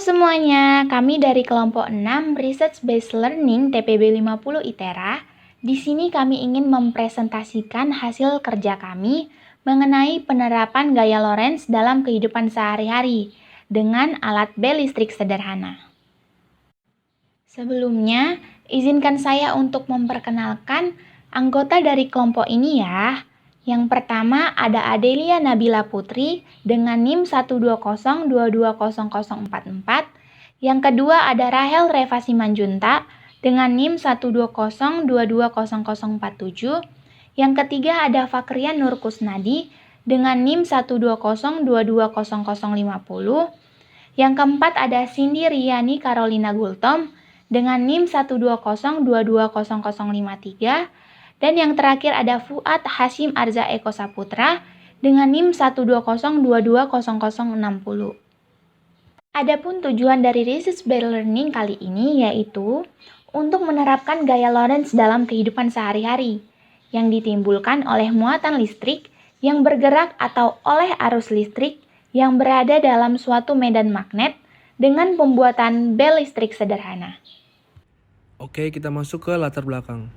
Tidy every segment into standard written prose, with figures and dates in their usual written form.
Semuanya, kami dari kelompok 6 Research Based Learning TPB 50 ITERA. Di sini kami ingin mempresentasikan hasil kerja kami mengenai penerapan gaya Lorentz dalam kehidupan sehari-hari dengan alat bel listrik sederhana. Sebelumnya, izinkan saya untuk memperkenalkan anggota dari kelompok ini ya. Yang pertama ada Adelia Nabila Putri dengan NIM 120220044. Yang kedua ada Rahel Reva Simanjunta dengan NIM 120220047. Yang ketiga ada Fakrian Nur Kusnadi dengan NIM 120220050. Yang keempat ada Cindy Riani Carolina Gultom dengan NIM 120220053. Dan yang terakhir ada Fuad Hashim Arza Eko Saputra dengan NIM 120220060. Adapun tujuan dari Research Based Learning kali ini yaitu untuk menerapkan gaya Lorentz dalam kehidupan sehari-hari yang ditimbulkan oleh muatan listrik yang bergerak atau oleh arus listrik yang berada dalam suatu medan magnet dengan pembuatan bel listrik sederhana. Oke, kita masuk ke latar belakang.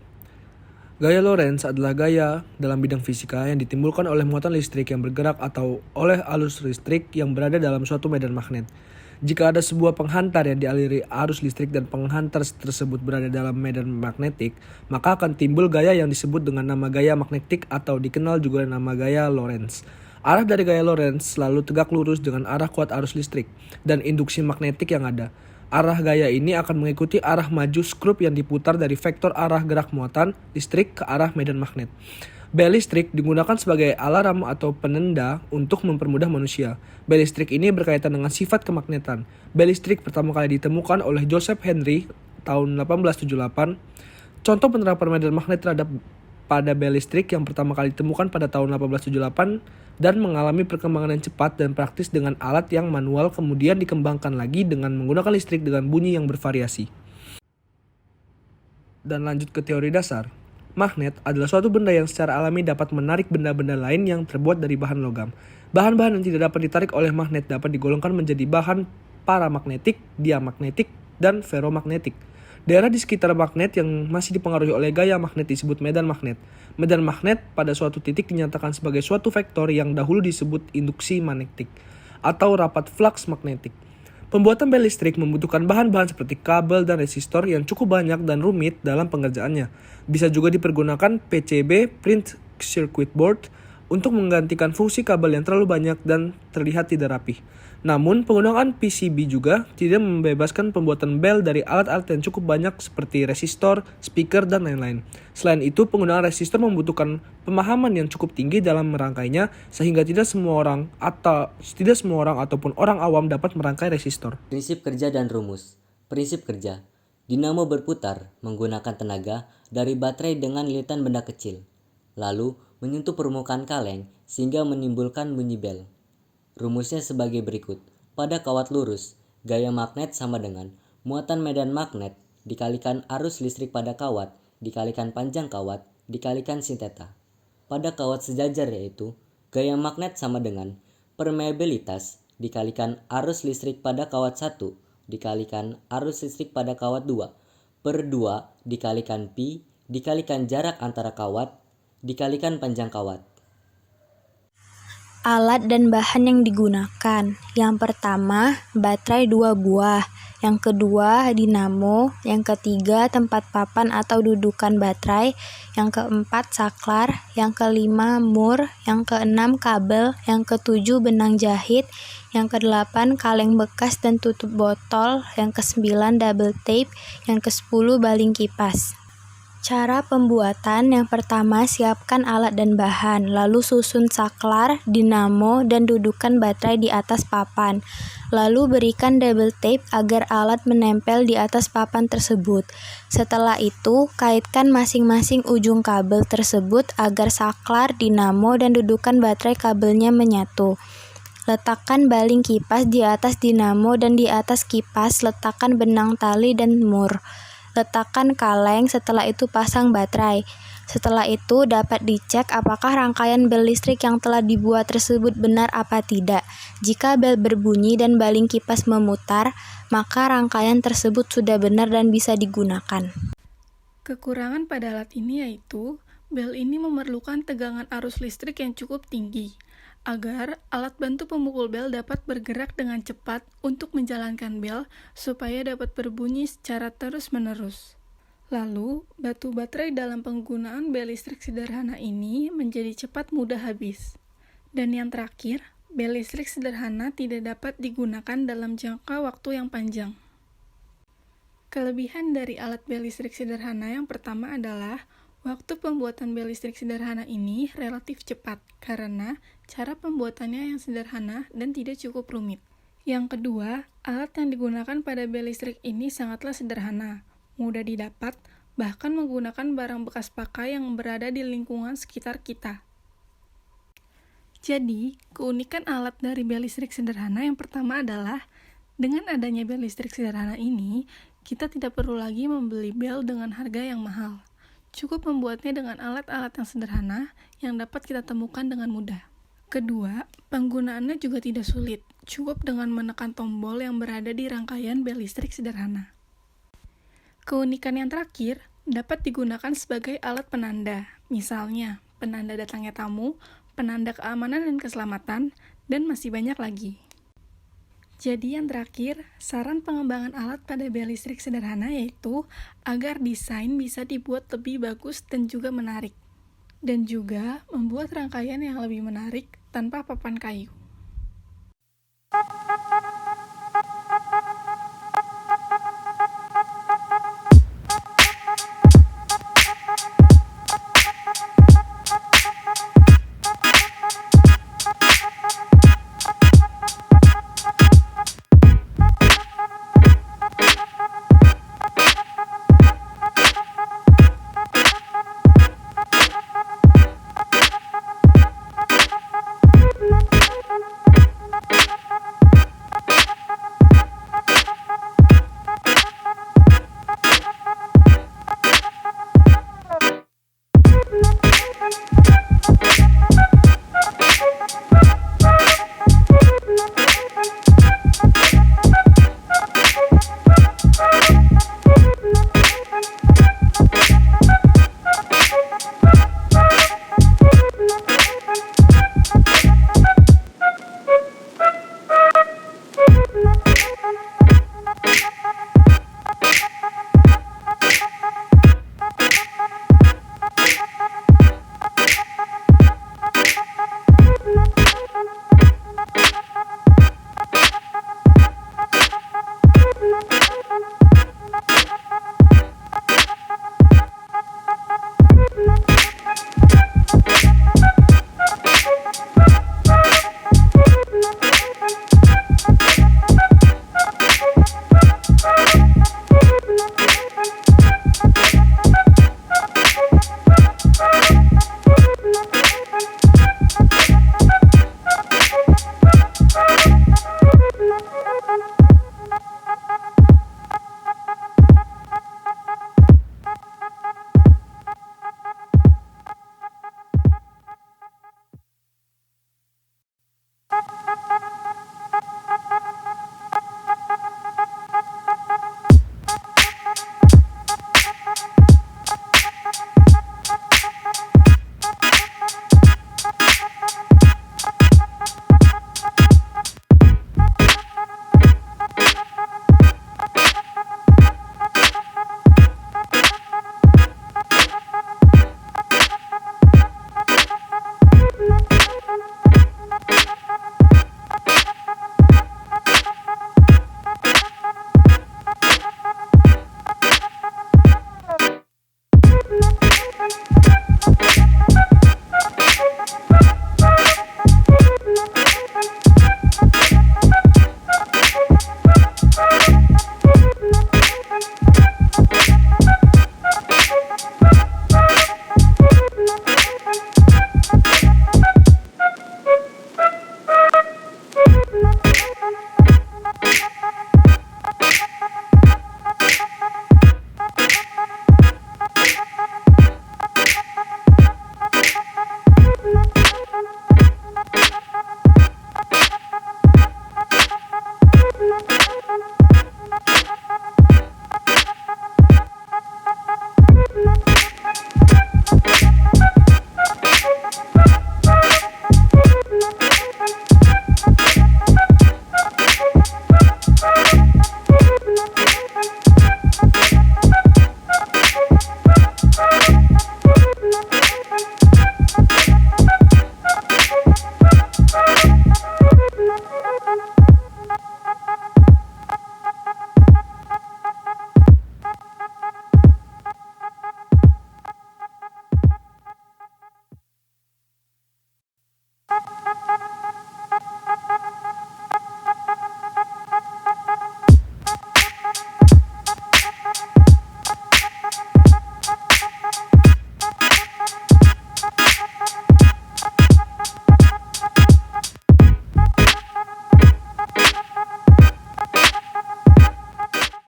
Gaya Lorentz adalah gaya dalam bidang fisika yang ditimbulkan oleh muatan listrik yang bergerak atau oleh arus listrik yang berada dalam suatu medan magnet. Jika ada sebuah penghantar yang dialiri arus listrik dan penghantar tersebut berada dalam medan magnetik, maka akan timbul gaya yang disebut dengan nama gaya magnetik atau dikenal juga nama gaya Lorentz. Arah dari gaya Lorentz selalu tegak lurus dengan arah kuat arus listrik dan induksi magnetik yang ada. Arah gaya ini akan mengikuti arah maju skrup yang diputar dari vektor arah gerak muatan listrik ke arah medan magnet. Bel listrik digunakan sebagai alarm atau penanda untuk mempermudah manusia. Bel listrik ini berkaitan dengan sifat kemagnetan. Bel listrik pertama kali ditemukan oleh Joseph Henry tahun 1878. Contoh penerapan medan magnet terhadap pada bel listrik yang pertama kali ditemukan pada tahun 1878 dan mengalami perkembangan yang cepat dan praktis dengan alat yang manual kemudian dikembangkan lagi dengan menggunakan listrik dengan bunyi yang bervariasi. Dan lanjut ke teori dasar. Magnet adalah suatu benda yang secara alami dapat menarik benda-benda lain yang terbuat dari bahan logam. Bahan-bahan yang tidak dapat ditarik oleh magnet dapat digolongkan menjadi bahan paramagnetik, diamagnetik, dan ferromagnetik. Daerah di sekitar magnet yang masih dipengaruhi oleh gaya magnet disebut medan magnet. Medan magnet pada suatu titik dinyatakan sebagai suatu vektor yang dahulu disebut induksi magnetik atau rapat flux magnetik. Pembuatan bel listrik membutuhkan bahan-bahan seperti kabel dan resistor yang cukup banyak dan rumit dalam pengerjaannya. Bisa juga dipergunakan PCB, print circuit board, untuk menggantikan fungsi kabel yang terlalu banyak dan terlihat tidak rapi. Namun, penggunaan PCB juga tidak membebaskan pembuatan bel dari alat-alat yang cukup banyak seperti resistor, speaker, dan lain-lain. Selain itu, penggunaan resistor membutuhkan pemahaman yang cukup tinggi dalam merangkainya sehingga tidak semua orang ataupun orang awam dapat merangkai resistor. Prinsip kerja dan rumus. Prinsip kerja. Dinamo berputar menggunakan tenaga dari baterai dengan lilitan benda kecil, lalu menyentuh permukaan kaleng sehingga menimbulkan bunyi bel. Rumusnya sebagai berikut. Pada kawat lurus, gaya magnet sama dengan muatan medan magnet dikalikan arus listrik pada kawat dikalikan panjang kawat dikalikan sin theta. Pada kawat sejajar yaitu gaya magnet sama dengan permeabilitas dikalikan arus listrik pada kawat 1 dikalikan arus listrik pada kawat 2 per 2 dikalikan pi dikalikan jarak antara kawat dikalikan panjang kawat. Alat dan bahan yang digunakan. Yang pertama, baterai 2 buah. Yang kedua, dinamo. Yang ketiga, tempat papan atau dudukan baterai. Yang keempat, saklar. Yang kelima, mur. Yang keenam, kabel. Yang ketujuh, benang jahit. Yang kedelapan, kaleng bekas dan tutup botol. Yang kesembilan, double tape. Yang kesepuluh, baling kipas. Cara pembuatan: yang pertama, siapkan alat dan bahan, lalu susun saklar, dinamo, dan dudukan baterai di atas papan. Lalu berikan double tape agar alat menempel di atas papan tersebut. Setelah itu, kaitkan masing-masing ujung kabel tersebut agar saklar, dinamo, dan dudukan baterai kabelnya menyatu. Letakkan baling kipas di atas dinamo dan di atas kipas letakkan benang tali dan mur. Letakkan kaleng, setelah itu pasang baterai. Setelah itu dapat dicek apakah rangkaian bel listrik yang telah dibuat tersebut benar apa tidak. Jika bel berbunyi dan baling kipas memutar, maka rangkaian tersebut sudah benar dan bisa digunakan. Kekurangan pada alat ini yaitu, bel ini memerlukan tegangan arus listrik yang cukup tinggi, agar alat bantu pemukul bel dapat bergerak dengan cepat untuk menjalankan bel supaya dapat berbunyi secara terus-menerus. Lalu, batu baterai dalam penggunaan bel listrik sederhana ini menjadi cepat mudah habis. Dan yang terakhir, bel listrik sederhana tidak dapat digunakan dalam jangka waktu yang panjang. Kelebihan dari alat bel listrik sederhana yang pertama adalah waktu pembuatan bel listrik sederhana ini relatif cepat karena cara pembuatannya yang sederhana dan tidak cukup rumit. Yang kedua, alat yang digunakan pada bel listrik ini sangatlah sederhana, mudah didapat, bahkan menggunakan barang bekas pakai yang berada di lingkungan sekitar kita. Jadi, keunikan alat dari bel listrik sederhana yang pertama adalah, dengan adanya bel listrik sederhana ini, kita tidak perlu lagi membeli bel dengan harga yang mahal. Cukup membuatnya dengan alat-alat yang sederhana yang dapat kita temukan dengan mudah. Kedua, penggunaannya juga tidak sulit, cukup dengan menekan tombol yang berada di rangkaian bel listrik sederhana. Keunikan yang terakhir dapat digunakan sebagai alat penanda, misalnya penanda datangnya tamu, penanda keamanan dan keselamatan, dan masih banyak lagi. Jadi yang terakhir, saran pengembangan alat pada bel listrik sederhana yaitu agar desain bisa dibuat lebih bagus dan juga menarik, dan juga membuat rangkaian yang lebih menarik tanpa papan kayu.